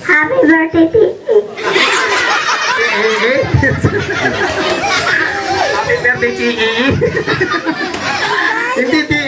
Happy birthday, Titi. Happy birthday, Titi. Hindi Titi,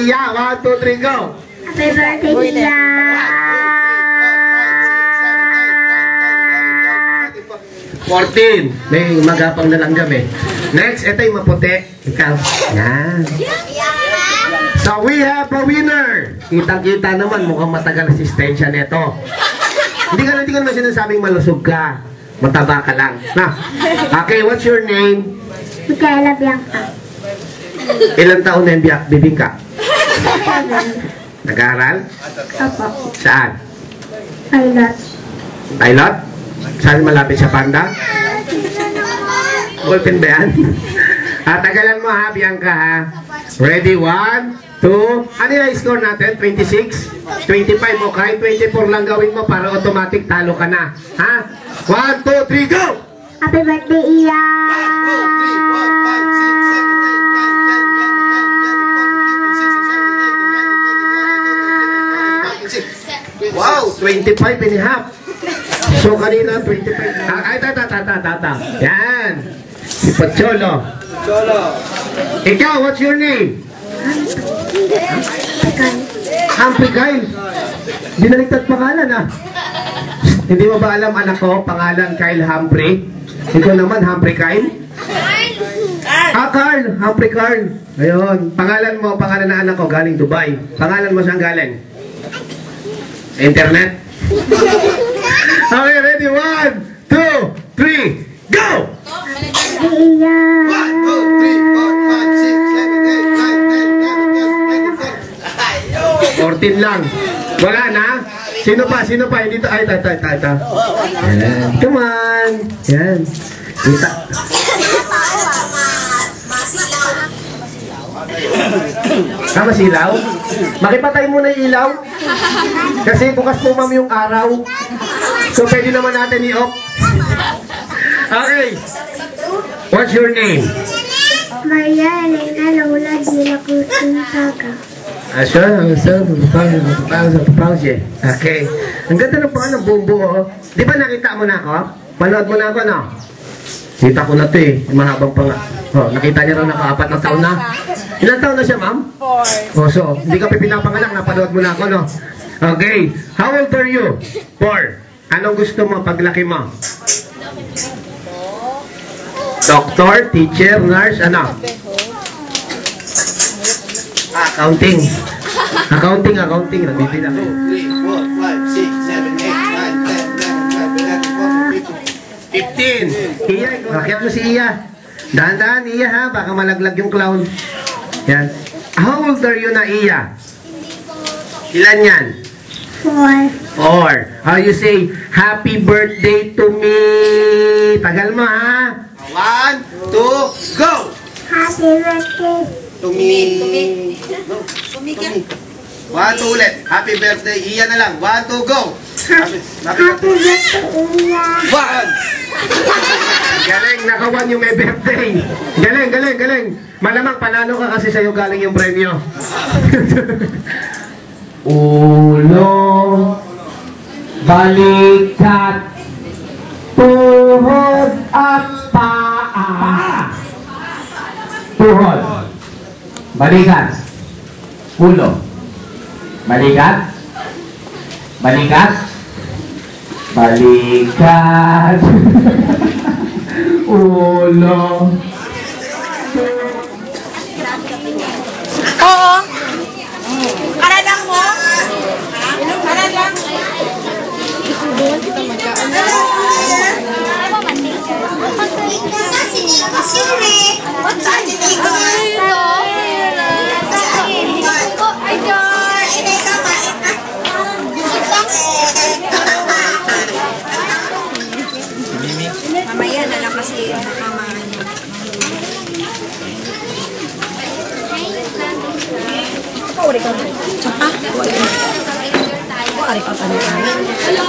Iya. 1, 2, 3, go. Happy birthday, Iya. 14. May magapang na lang kami. Next, ito yung maputi. Ikaw. Yan. So, we have a winner. Kitang-kita naman, mukhang matagal asistensya nito. Hindi ka naman sinasabing malusog ka. Mataba ka lang. Na. Okay, what's your name? Micaela Bianca. Ilang taon na yung bibingka? 7. Nag-aaral? Opo. Saan? Pilot. Pilot? Saan malapit sa Panda? Ballpen ba yan? Tagalan mo ha, Bianca ha. Ready? 1, 2. Ano yung score natin? 26? 25 o kahit 24 lang gawin mo para automatic talo ka na. Ha? 1, 2, 3, go! Happy birthday, Iya. 1, 2, 3, 4, 5, 6, 7, 8, 9, 10, 11, 12, 13, 14, 15, 16, 17, 18, 19, 20. Wow, 25 and a half. So kanina 25. Ay, tata. Yan. Si Pacholo. Ikaw, what's your name? Humphrey Kyle. Dinaligtad pangalan ah. Hindi mo ba alam anak ko, pangalan Kyle Humphrey? Ikaw naman, Humphrey Kyle? Carl. Humphrey Carl. Ayun. Pangalan mo, pangalan na anak ko, galing Dubai. Pangalan mo saan galing? Internet? Okay, ready? 1, 2, 3, go! 1, 2, 3, 4, 5, 6, 7, 8, 9, 10, 11, 12, 14 lang. Wala na? Sino pa? Hindi to. Ay, tata. Yan. Come on. Yan. Kita. Masilaw? Makipatay muna yung ilaw. Kasi bukas po ma'am yung araw. So pwede naman natin i-off. Okay. What's your name? Maria Elena Lola de la Cruz Gonzaga. Okay. Ang ganda ng pangalan, Bumbo. Di ba nakita mo na ako? Panood mo na ako, no? Kita ko na ito eh. Mahabang pa nga. Oh, nakita niya raw naka-4 na taon na. Ilang taon na siya, ma'am? 4. Oh, so, hindi ka pinapanganak. Napanood mo na ako, no? Okay. How old are you? 4. Anong gusto mo paglaki mo? Doctor, teacher, nurse, ano? Accounting. Nagbibilang. 2, 3, 4, 5, 6, 7, 8, 9, 10, 11, 12, 13, 14, 15. Iya, rakyat mo si Iya. Dahan-dahan, Iya ha, baka malaglag yung clown. Yan. How old are you na, Iya? Ilan yan? 4. How you say, happy birthday to me? Tagal mo ha. 1, 2, go! Happy birthday. To me. 1, 2 ulit. Happy birthday. Iya na lang. 1, 2, go! Happy birthday, Iya. 1! Galing, naka-1 yung may birthday. Galing. Malamang panalo ka kasi sa'yo galing yung premyo. Ulo, balikat, tuhod at paa. Tuhod, balikat, ulo, balikat, ulo. Oo. Karadang mo? Karadang. Doon kita magkaan. Mamaya na lang kasi nakamahan. Uri ka. Tsaka? Uri ka pa na kami. Hello!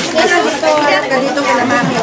Dito ka na mami.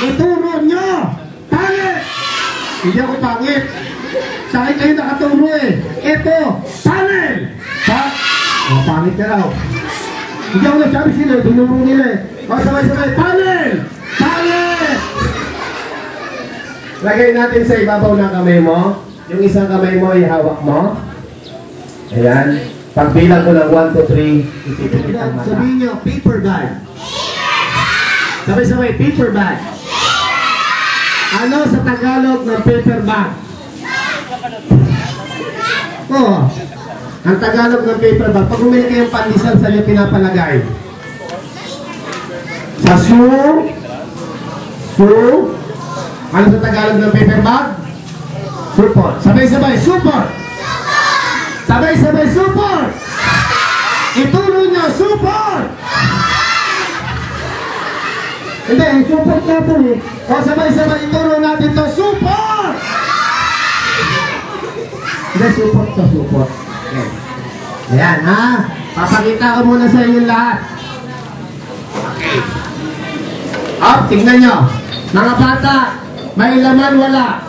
Ituro nyo! Pangit! Hindi ako pangit. Sa akin kayo nakaturo eh. Ito, panel! Ha? O, pangit ka raw. Hindi ako nagsabi sila, tinuro nila eh. O, sabay-sabay, panel! Panel! Lagay natin sa ibabaw ng kamay mo. Yung isang kamay mo, ihawak mo. Ayan. Pagbilang ko ng 1, 2, 3, ipipipit ang mata. Sabihin nyo, paper bag. Sabay-sabay, paper bag. Ano sa Tagalog ng paper bag? Oo. Ang Tagalog ng paper bag, pag umili kayong pandesal, saan yung pinapalagay? Sa shoe? Shoe? Ano sa Tagalog ng paper bag? Support. Sabay-sabay, support! Sabay-sabay, support! Ituro nyo, support! Hindi, support natin eh. O sabay-sabay, ituro natin to, support! Hindi, support to, support. Okay. Ayan, ha? Papakita ko muna sa inyo lahat. Okay. Up, tingnan nyo. Mga bata, may laman, wala.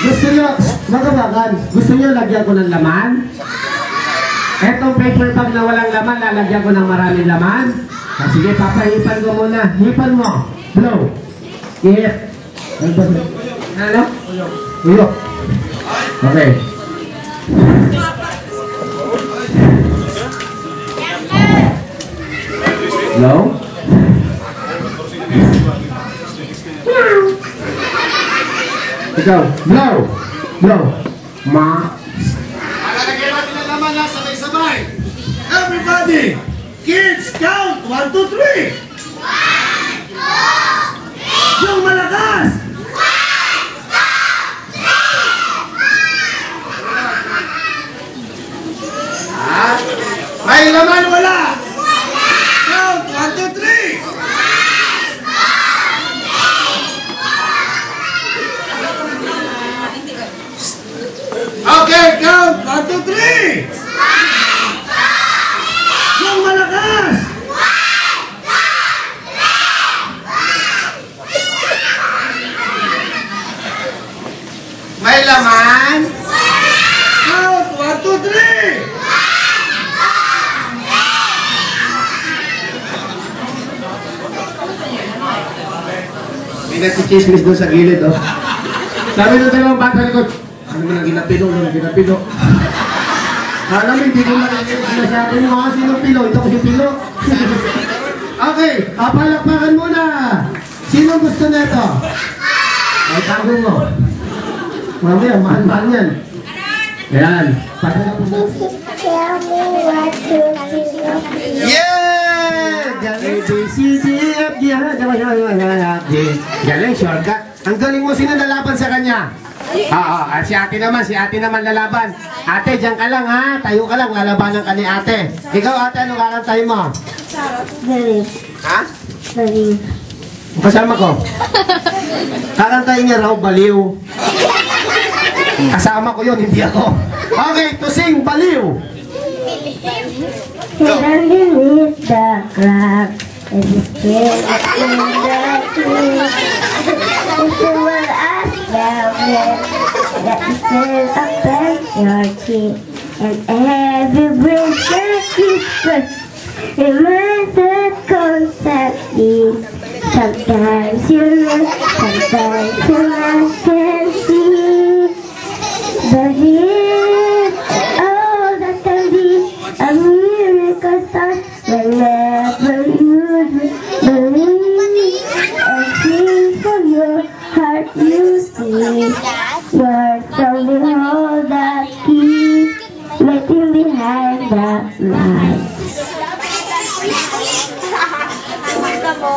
Gusto nyo, magawagan, gusto nyo lagyan ko ng laman? Etong paper bag na walang laman, lalagyan ko ng maraming laman? Ah, sige, papahipan ko muna. Hipan mo. Blow. Hihip. Ano? Uyok. Okay. Blow. Ikaw. Blow. Blow. Ma. Malalagyan natin ang laman na sabay-sabay. Everybody, kids, count! 1, 2, 3! 1, 2, 3! Yung malakas! 1, 2, 3! May laman wala! Count! 1, 2, 3! Okay, count! 1, 2, 3! Yung malakas! May laman? Count! 1, 2, 3! May nagsi-chismis doon sa gilid, oh. Sabi nung dalawang bata likod, ano mo nang ginapilo, ano nang ginapilo? Alam mo, hindi ko masasabi mo kasi ng pilo, ito kasi pilo. Okay, palakpakan muna. Sino gusto nito? Ay, tago mo. Mamaya, mahal-mahal yan. Ayan. Tell me what to do. Yeah! A, B, C, D, F, G, G. Galing, shortcut. Ang galing mo, sino lalaban sa kanya? At si ate naman lalaban. Ate, dyan ka lang ha. Tayo ka lang, lalabanan ka ni ate. Ikaw ate, anong kakantahin mo? Believe. Ha? Believe. Kasama ko. Kakantahin niya raw, baliw. Kasama ko yun, hindi ako. Okay, to sing, baliw. Stand beneath the cloud as you spread in the trees. If you will ask velvet that you still affect your cheek, and every breath that you put reminds that concept is sometimes you look, sometimes you can see. But here, oh, that can be a miracle start whenever you believe and sing from your heart you see. You're strong behold that key, waiting behind the light. I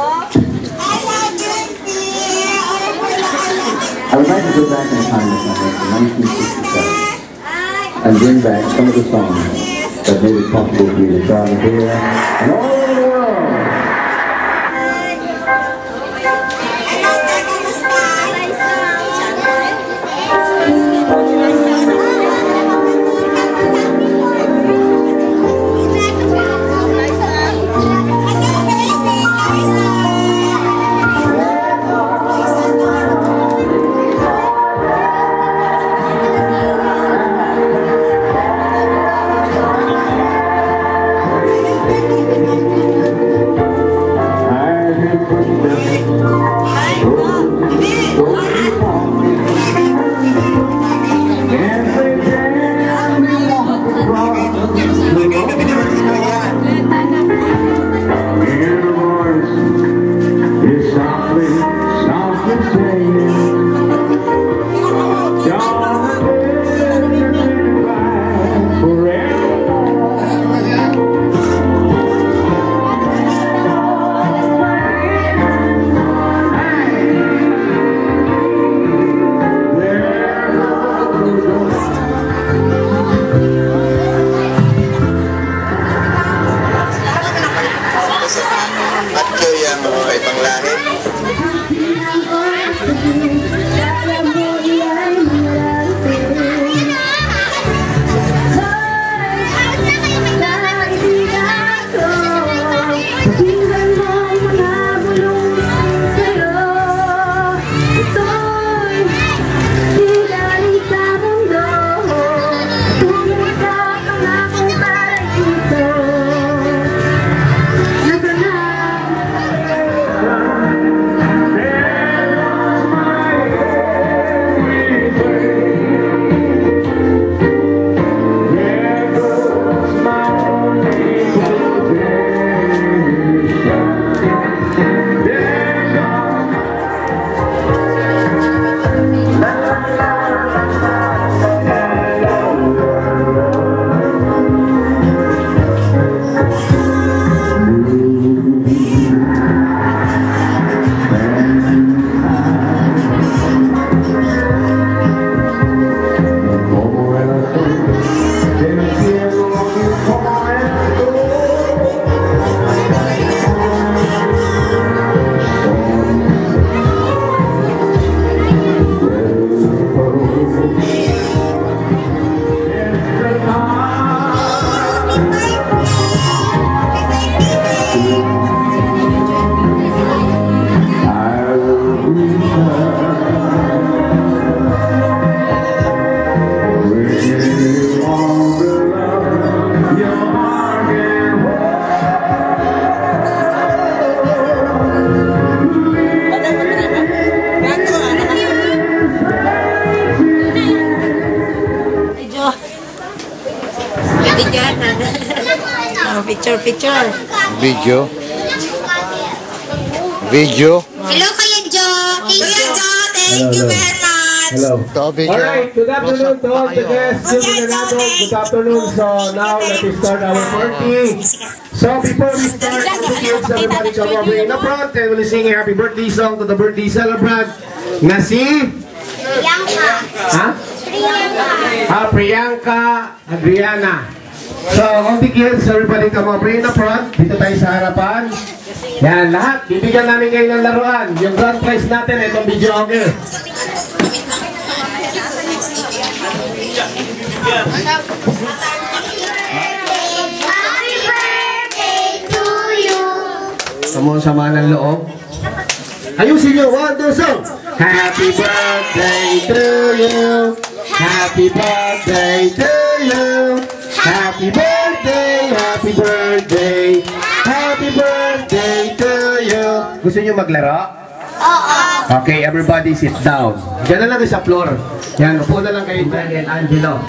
would like to go back in time to 1967 and bring back some of the songs that made it possible for you to travel here and all over the world. Picture. Video. Video. Hello, Kuya Joe. Kuya Joe, thank you very much. Hello. Ito, video. Alright, good afternoon to all the guests. Good afternoon. So now let us start our party. So before we start, the kids, everybody come over in the front and we'll sing a happy birthday song to the birthday celebrant na si Priyanka. ha? Priyanka. Priyanka Adriana. So all the kids, everybody come over in the front. Dito tayo sa harapan. Yan, lahat. Bibigyan namin ngayon ng laruan. Yung grand prize natin, itong video okay. Happy birthday to you. Sama ng loob. Ayusin nyo, 1, 2, song! Happy birthday to you! Happy birthday to you! Happy birthday! Happy birthday! Happy birthday to you! Gusto nyo maglaro? Oo. Okay, everybody sit down. Diyan na lang sa floor. Yan, upo na lang kayo dyan, Angelo.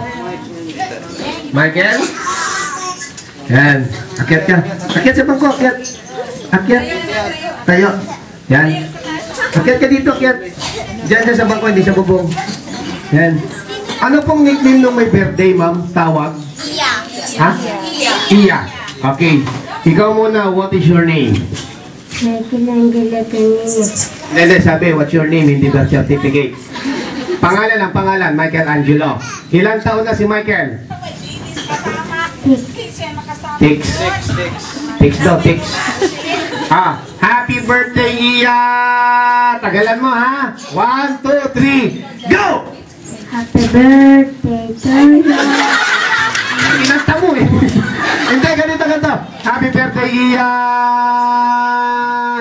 Michael? Yan. Akyat ka. Akyat sa bangko, akyat. Akyat. Tayo. Yan. Akyat ka dito, akyat. Diyan sa bangko, hindi sa bubong. Yan. Ano pong nickname nung may birthday, ma'am? Tawag? Iya. Ha? Iya. Okay. Ikaw muna, what is your name? Michelangelo Tonino. Hindi, sabi, what's your name? Hindi birth certificate. Pangalan ang pangalan, Michelangelo. Ilang taon na si Michael? Tix. Tix daw, Tix. Happy birthday, Iya! Tagalan mo, ha? 1, 2, 3, go! Happy birthday to you. Inanta mo eh. Hindi, ganito. Happy birthday, Iya!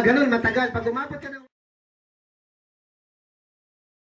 Ganun, matagal. Pag umabot ka na